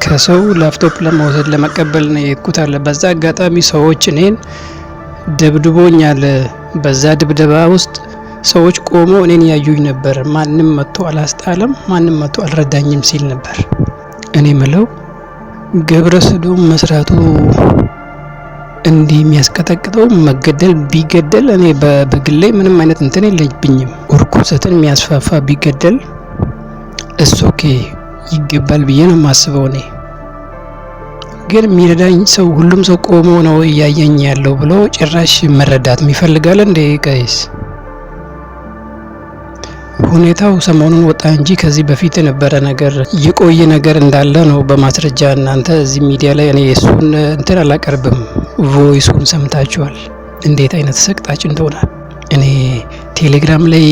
ከሰው ላፕቶፕ ለመውሰድ ለመቀበል ነው የሄድኩት አለ። በዛ አጋጣሚ ሰዎች እኔን ደብድቦኛል። በዛ ድብደባ ውስጥ ሰዎች ቆመው እኔን ያዩኝ ነበር። ማንም መጥቶ አላስጣለም፣ ማንም መጥቶ አልረዳኝም ሲል ነበር። እኔ ምለው ግብረ ሰዶም መስራቱ እንዲህ የሚያስቀጠቅጠው መገደል ቢገደል እኔ በግሌ ምንም አይነት እንትን የለብኝም። እርኩሰትን የሚያስፋፋ ቢገደል ኦኬ ይገባል ብዬ ነው የማስበው። እኔ ግን የሚረዳኝ ሰው ሁሉም ሰው ቆሞ ነው እያየኝ ያለው ብሎ ጭራሽ መረዳት ይፈልጋል እንዴ ጋይስ? ሁኔታው ሰሞኑን ወጣ እንጂ ከዚህ በፊት የነበረ ነገር የቆየ ነገር እንዳለ ነው በማስረጃ እናንተ እዚህ ሚዲያ ላይ እኔ እሱን እንትን አላቀርብም። ቮይሱን ሰምታችኋል እንዴት አይነት ሰቅጣጭ እንደሆነ። እኔ ቴሌግራም ላይ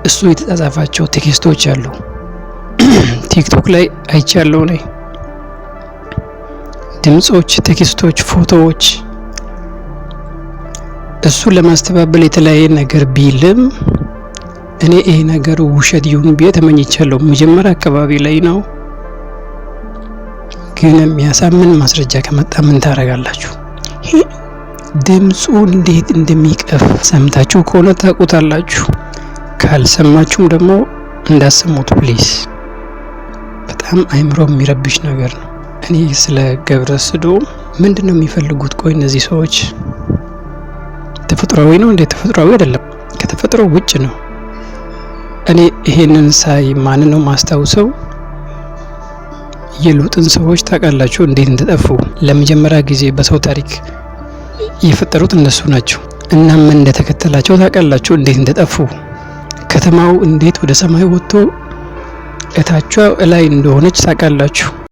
እሱ የተጻጻፋቸው ቴክስቶች አሉ፣ ቲክቶክ ላይ አይቻለሁ። እኔ ድምጾች፣ ቴክስቶች፣ ፎቶዎች እሱ ለማስተባበል የተለያየ ነገር ቢልም እኔ ይሄ ነገር ውሸት ይሁን ብዬ ተመኝቻለሁ። መጀመሪያ አካባቢ ላይ ነው፣ ግን የሚያሳምን ማስረጃ ከመጣ ምን ታረጋላችሁ? ድምፁ እንዴት እንደሚቀፍ ሰምታችሁ ከሆነ ታውቁታላችሁ። ካልሰማችሁም ደግሞ እንዳሰሙት ፕሊዝ። በጣም አይምሮ የሚረብሽ ነገር ነው። እኔ ስለ ግብረ ሰዶም ምንድነው የሚፈልጉት? ቆይ እነዚህ ሰዎች ተፈጥሯዊ ነው እንዴ? ተፈጥሯዊ አይደለም፣ ከተፈጥሮ ውጭ ነው። እኔ ይሄንን ሳይ ማን ነው ማስታውሰው? የሉጥን ሰዎች ታውቃላችሁ እንዴት እንደጠፉ? ለመጀመሪያ ጊዜ በሰው ታሪክ የፈጠሩት እነሱ ናቸው። እና ምን እንደተከተላቸው ታውቃላችሁ? እንዴት እንደጠፉ፣ ከተማው እንዴት ወደ ሰማይ ወጥቶ እታቿ ላይ እንደሆነች ታውቃላችሁ።